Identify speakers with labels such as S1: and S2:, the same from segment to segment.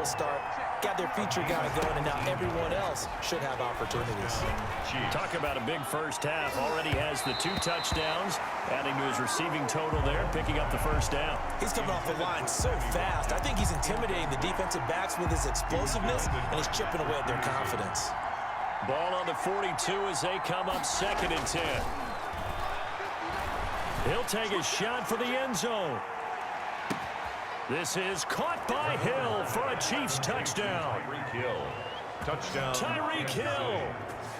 S1: slow start, got their feature guy going, and now everyone else should have opportunities.
S2: Talk about a big first half. Already has the 2 touchdowns, adding to his receiving total there, picking up the first down.
S1: He's coming off the line so fast. I think he's intimidating the defensive backs with his explosiveness, and he's chipping away at their confidence.
S2: Ball on the 42 as they come up 2nd and 10. He'll take a shot for the end zone. This is caught by Hill for a Chiefs touchdown.
S3: Tyreek Hill. Touchdown.
S2: Tyreek Hill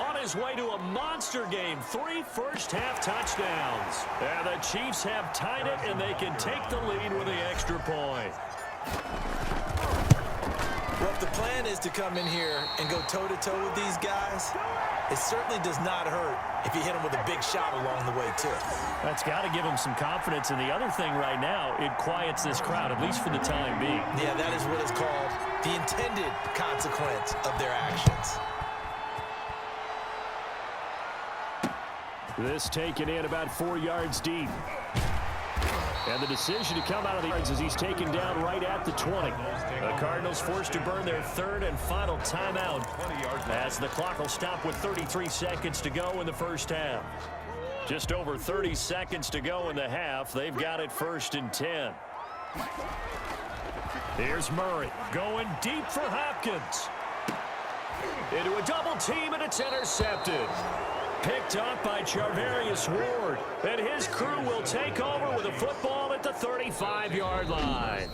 S2: on his way to a monster game. 3 first-half touchdowns. And the Chiefs have tied it, and they can take the lead with the extra point.
S1: Well, if the plan is to come in here and go toe-to-toe with these guys, it certainly does not hurt if you hit them with a big shot along the way, too.
S2: That's got to give them some confidence. And the other thing right now, it quiets this crowd, at least for the time being.
S1: Yeah, that is what is called the intended consequence of their actions.
S2: This taken in about 4 yards deep. And the decision to come out of the yards as he's taken down right at the 20. The Cardinals forced to burn their 3rd and final timeout as the clock will stop with 33 seconds to go in the first half. Just over 30 seconds to go in the half. They've got it 1st and 10. Here's Murray going deep for Hopkins. Into a double team, and it's intercepted. Picked up by Charvarius Ward, and his crew will take over with a football at the 35-yard line.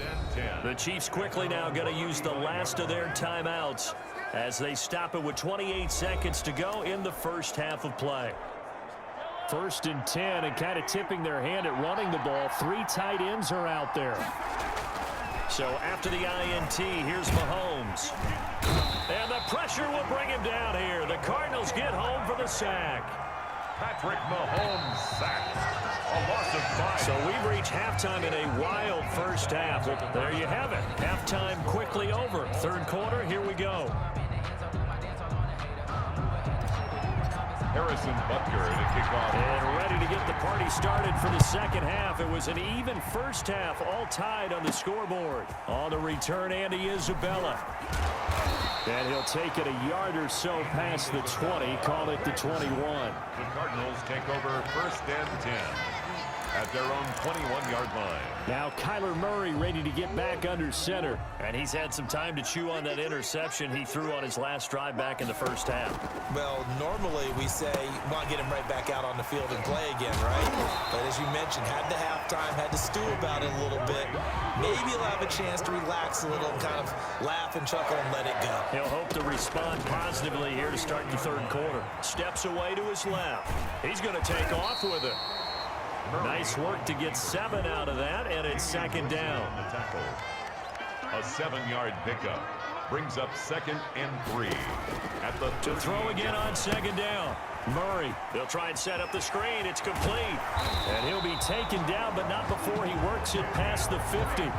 S2: The Chiefs quickly now going to use the last of their timeouts as they stop it with 28 seconds to go in the first half of play. 1st and 10, and kind of tipping their hand at running the ball. 3 tight ends are out there. So after the INT, here's Mahomes. And the pressure will bring him down here. The Cardinals get home for the sack.
S3: Patrick Mahomes sacked. A loss of 5.
S2: So we've reached halftime in a wild first half. Well, there you have it. Halftime quickly over. 3rd quarter, here we go.
S3: Harrison Butker to kick off.
S2: And ready to get the party started for the second half. It was an even first half, all tied on the scoreboard. On the return, Andy Isabella. And he'll take it a yard or so past the 20, call it the 21.
S3: The Cardinals take over 1st and 10 at their own 21-yard line.
S2: Now Kyler Murray ready to get back under center. And he's had some time to chew on that interception he threw on his last drive back in the first half.
S1: Well, normally we say, want to get him right back out on the field and play again, right? But as you mentioned, had the halftime, had to stew about it a little bit. Maybe he'll have a chance to relax a little, kind of laugh and chuckle and let it go.
S2: He'll hope to respond positively here to start the 3rd quarter. Steps away to his left. He's going to take off with it. Nice work to get 7 out of that, and it's 2nd down.
S3: The tackle. A 7-yard pickup brings up 2nd and 3 at the
S2: to throw again on 2nd down. Murray, they'll try and set up the screen. It's complete. And he'll be taken down, but not before he works it past the 50.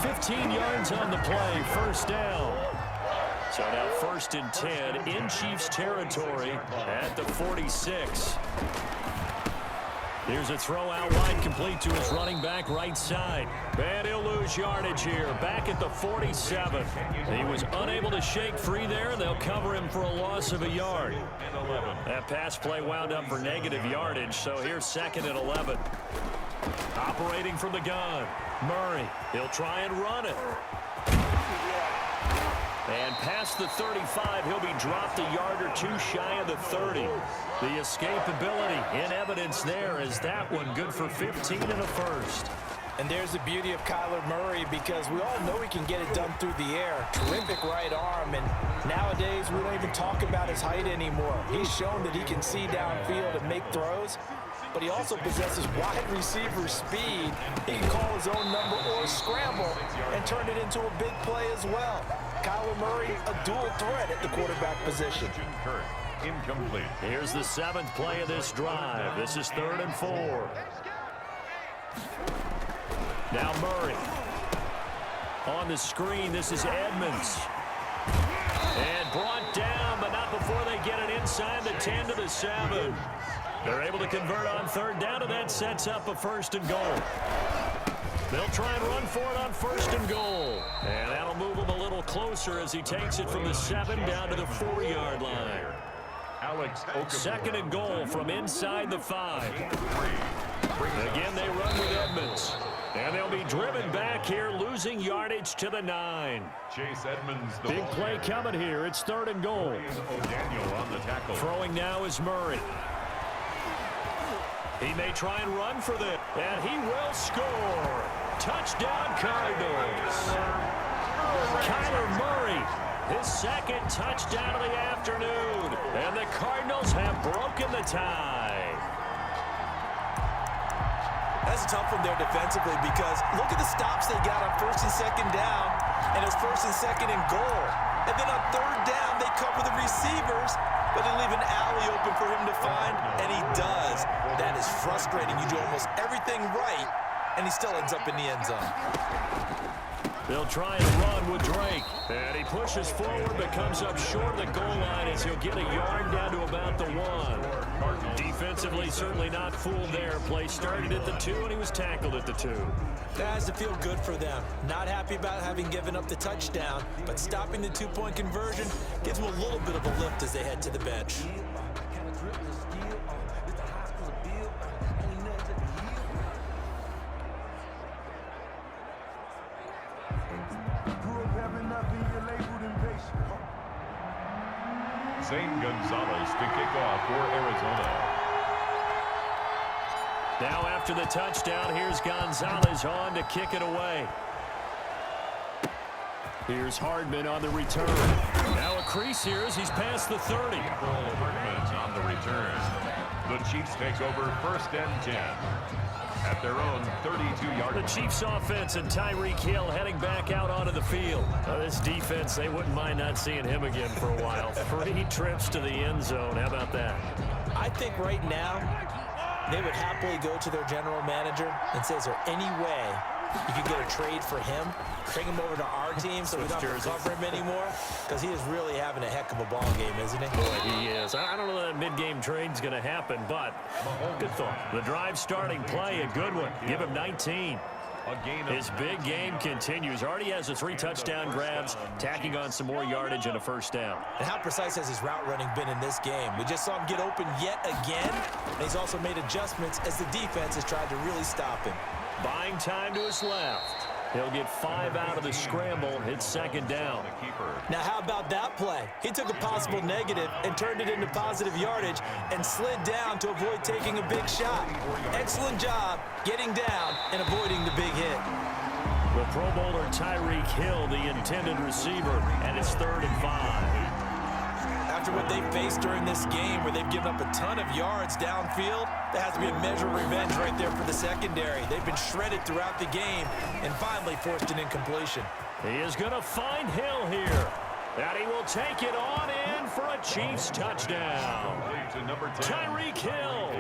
S2: 15 yards on the play, 1st down. So now 1st and 10 in Chiefs territory at the 46. Here's a throw out wide, complete to his running back right side. And he'll lose yardage here, back at the 47. He was unable to shake free there, and they'll cover him for a loss of a yard. That pass play wound up for negative yardage, so here's 2nd and 11. Operating from the gun, Murray. He'll try and run it. And past the 35, he'll be dropped a yard or 2 shy of the 30. The escapability in evidence there is that one good for 15 and a first.
S1: And there's the beauty of Kyler Murray, because we all know he can get it done through the air. Terrific right arm, and nowadays we don't even talk about his height anymore. He's shown that he can see downfield and make throws, but he also possesses wide receiver speed. He can call his own number or scramble and turn it into a big play as well. Kyler Murray, a dual threat at the quarterback position.
S3: Incomplete.
S2: Here's the 7th play of this drive. This is 3rd and 4. Now Murray. On the screen, this is Edmonds. And brought down, but not before they get it inside the 10 to the 7. They're able to convert on 3rd down, and that sets up a 1st and goal. They'll try and run for it on 1st and goal. And that'll move him a little closer as he takes it from the 7 down to the 4-yard line.
S3: Alex Okafor.
S2: 2nd and goal from inside the 5. Again, they run with Edmonds. And they'll be driven back here, losing yardage to the 9.
S3: Chase Edmonds. The
S2: Big play coming here. It's 3rd and goal.
S3: O'Daniel on the tackle.
S2: Throwing now is Murray. He may try and run for this, and he will score. Touchdown, Cardinals. Kyler Murray, his 2nd touchdown of the afternoon, and the Cardinals have broken the tie.
S1: That's a tough one there defensively because look at the stops they got on 1st and 2nd down, and it's 1st and 2nd and goal. And then on 3rd down, they cover the receivers, but they leave an alley open for him to find, and he does. That is frustrating. You do almost everything right, and he still ends up in the end zone.
S2: They'll try and run with Drake. And he pushes forward but comes up short of the goal line as he'll get a yard down to about the 1. Defensively, certainly not fooled there. Play started at the 2, and he was tackled at the 2.
S1: That has to feel good for them. Not happy about having given up the touchdown, but stopping the 2-point conversion gives them a little bit of a lift as they head to the bench.
S3: Zane Gonzalez to kick off for Arizona.
S2: Now after the touchdown, here's Gonzalez on to kick it away. Here's Hardman on the return. Now a crease here as he's past the 30.
S3: Hardman on the return. The Chiefs take over 1st and 10 at their own 32-yard line.
S2: The Chiefs offense and Tyreek Hill heading back out onto the field. This defense, they wouldn't mind not seeing him again for a while. 3 trips to the end zone. How about that?
S1: I think right now they would happily go to their general manager and say, is there any way you could get a trade for him, bring him over to our team so we don't have to cover him anymore? Because he is really having a heck of a ball game, isn't he?
S2: Boy, he is. I don't know that mid-game trade's going to happen, but good thought. The drive starting play, a good one. Give him 19. His big game continues. Already has the 3 touchdown grabs, tacking on some more yardage and a 1st down.
S1: And how precise has his route running been in this game? We just saw him get open yet again, and he's also made adjustments as the defense has tried to really stop him.
S2: Buying time to his left. He'll get 5 out of the scramble. It's 2nd down.
S1: Now, how about that play? He took a possible negative and turned it into positive yardage and slid down to avoid taking a big shot. Excellent job getting down and avoiding the big hit.
S2: The Pro Bowler Tyreek Hill, the intended receiver, and it's 3rd and 5.
S1: After what they faced during this game where they've given up a ton of yards downfield, there has to be a measure of revenge right there for the secondary. They've been shredded throughout the game and finally forced an incompletion.
S2: He is going to find Hill here. And he will take it on in for a Chiefs touchdown. Tyreek Hill,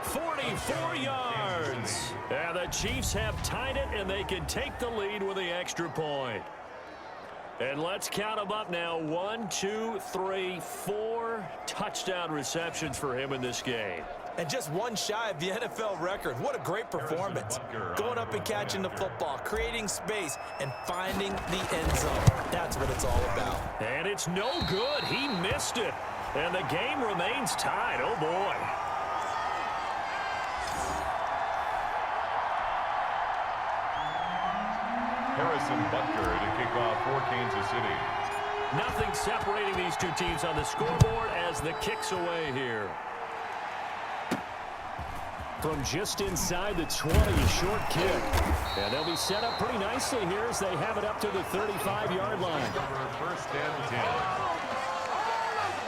S2: 44 yards. And the Chiefs have tied it, and they can take the lead with the extra point. And let's count them up now. 1, 2, 3, 4 touchdown receptions for him in this game.
S1: And just one shy of the NFL record. What a great performance. Going up and catching the football, creating space, and finding the end zone. That's what it's all about.
S2: And it's no good. He missed it. And the game remains tied. Oh, boy.
S3: Harrison Butker to kick off for Kansas City.
S2: Nothing separating these two teams on the scoreboard as the kick's away here. From just inside the 20, a short kick. And they'll be set up pretty nicely here as they have it up to the 35-yard line.
S3: 1st and 10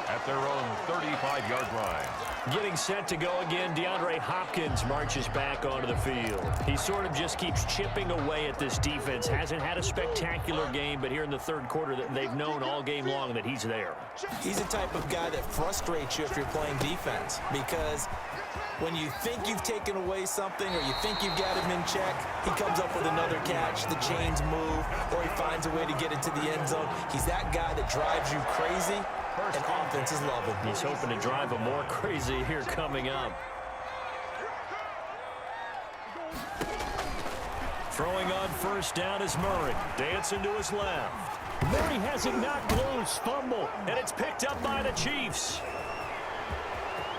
S3: at their own 35-yard line.
S2: Getting set to go again, DeAndre Hopkins marches back onto the field. He sort of just keeps chipping away at this defense. Hasn't had a spectacular game, but here in the 3rd quarter, that they've known all game long that he's there.
S1: He's the type of guy that frustrates you if you're playing defense because when you think you've taken away something or you think you've got him in check, he comes up with another catch, the chains move, or he finds a way to get into the end zone. He's that guy that drives you crazy, and offense is loving.
S2: He's hoping to drive him more crazy here coming up. Throwing on first down is Murray. Dancing to his left. Murray has it knocked loose. Fumble. And it's picked up by the Chiefs.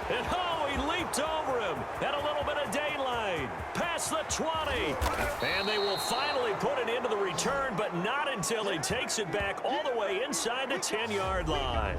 S2: And oh, he leaped over him. And a little bit of daylight. Past the 20. And they will finally put it into the return, but not until he takes it back all the way inside the 10-yard line.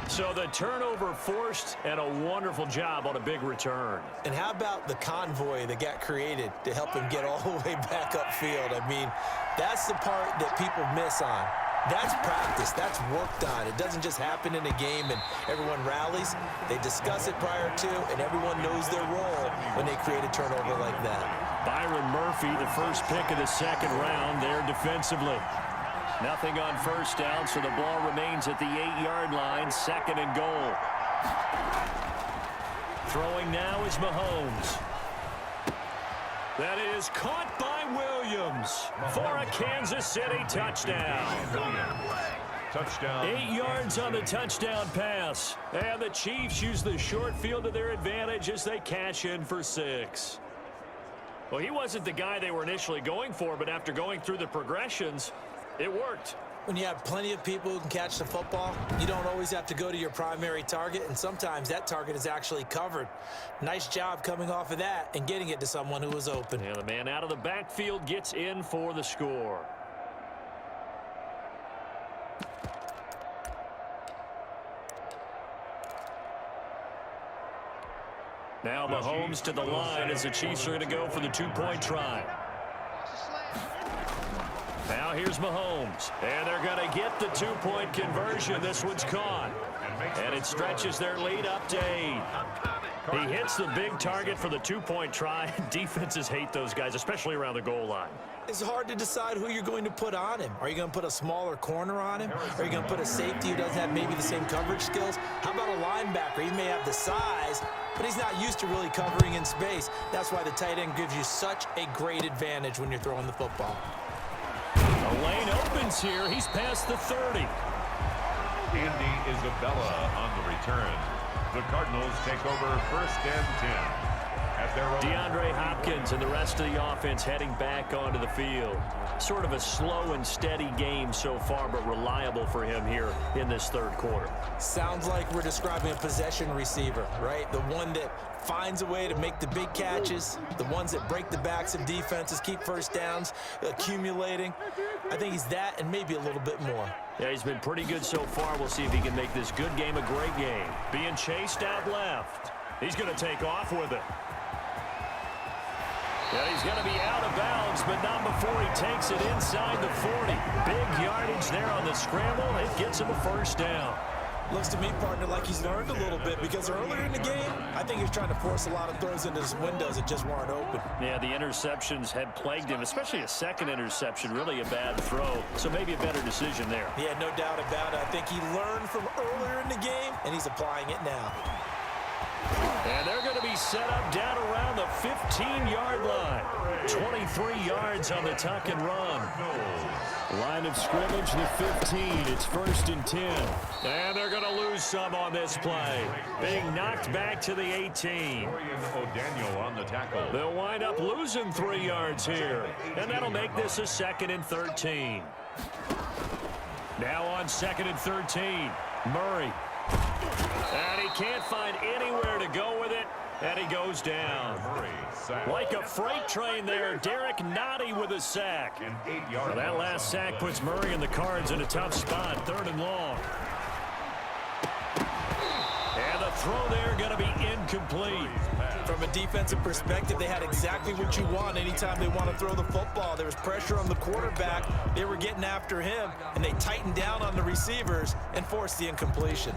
S2: So the turnover forced, and a wonderful job on a big return.
S1: And how about the convoy that got created to help him get all the way back upfield? I mean, that's the part that people miss on. That's practice. That's worked on. It doesn't just happen in a game and everyone rallies. They discuss it prior to, and everyone knows their role when they create a turnover like that.
S2: Byron Murphy, the first pick of the second round there defensively. Nothing on first down, so the ball remains at the 8-yard line, second and goal. Throwing now is Mahomes. That is caught by Williams for a Kansas City touchdown.
S3: Touchdown.
S2: 8 yards on the touchdown pass. And the Chiefs use the short field to their advantage as they cash in for 6. Well, he wasn't the guy they were initially going for, but after going through the progressions, it worked.
S1: When you have plenty of people who can catch the football, you don't always have to go to your primary target, and sometimes that target is actually covered. Nice job coming off of that and getting it to someone who was open.
S2: And the man out of the backfield gets in for the score. Now Mahomes to the line as the Chiefs are going to go for the 2-point try. Now here's Mahomes, and they're going to get the 2-point conversion. This one's caught, and it stretches their lead up to 8. He hits the big target for the 2-point try. Defenses hate those guys, especially around the goal line.
S1: It's hard to decide who you're going to put on him. Are you going to put a smaller corner on him? Are you going to put a safety who doesn't have maybe the same coverage skills? How about a linebacker? He may have the size, but he's not used to really covering in space. That's why the tight end gives you such a great advantage when you're throwing the football.
S2: A lane opens here. He's past the 30.
S3: Andy Isabella on the return. The Cardinals take over first and 10. At their own.
S2: DeAndre Hopkins and the rest of the offense heading back onto the field. Sort of a slow and steady game so far, but reliable for him here in this third quarter.
S1: Sounds like we're describing a possession receiver, right? The one that finds a way to make the big catches, the ones that break the backs of defenses, keep first downs, accumulating. I think he's that and maybe a little bit more.
S2: Yeah, he's been pretty good so far. We'll see if he can make this good game a great game. Being chased out left. He's going to take off with it. Yeah, he's going to be out of bounds, but not before he takes it inside the 40. Big yardage there on the scramble. It gets him a first down.
S1: Looks to me, partner, like he's learned a little bit because earlier in the game, I think he was trying to force a lot of throws into his windows that just weren't open.
S2: Yeah, the interceptions had plagued him, especially a second interception, really a bad throw. So maybe a better decision there.
S1: Yeah, no doubt about it. I think he learned from earlier in the game, and he's applying it now.
S2: And they're going to be set up down around the 15-yard line. 23 yards on the tuck and run. Line of scrimmage, the 15. It's first and 10. And they're going to lose some on this play. Being knocked back to the 18.
S3: O'Daniel on the tackle.
S2: They'll wind up losing 3 yards here. And that'll make this a 2nd and 13. Now on 2nd and 13, Murray. And he can't find anywhere to go with it, and he goes down. Like a freight train there, Derek Nottie with a sack. Well, that last sack puts Murray and the Cards in a tough spot, 3rd and long. And the throw there going to be incomplete.
S1: From a defensive perspective, they had exactly what you want anytime they want to throw the football. There was pressure on the quarterback. They were getting after him, and they tightened down on the receivers and forced the incompletion.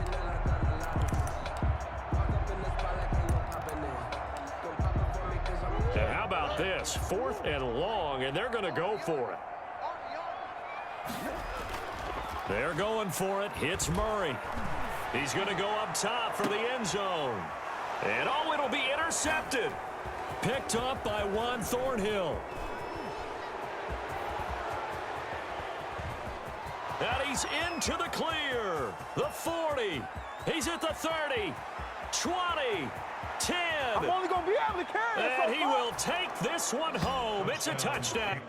S2: And how about this? 4th and long, and they're going to go for it. They're going for it. Hits Murray. He's going to go up top for the end zone. And oh, it'll be intercepted. Picked up by Juan Thornhill. And he's into the clear. The 40. He's at the 30. 20, 10.
S4: I'm only going to be able to carry it so
S2: And he
S4: far.
S2: will take this one home. It's a touchdown.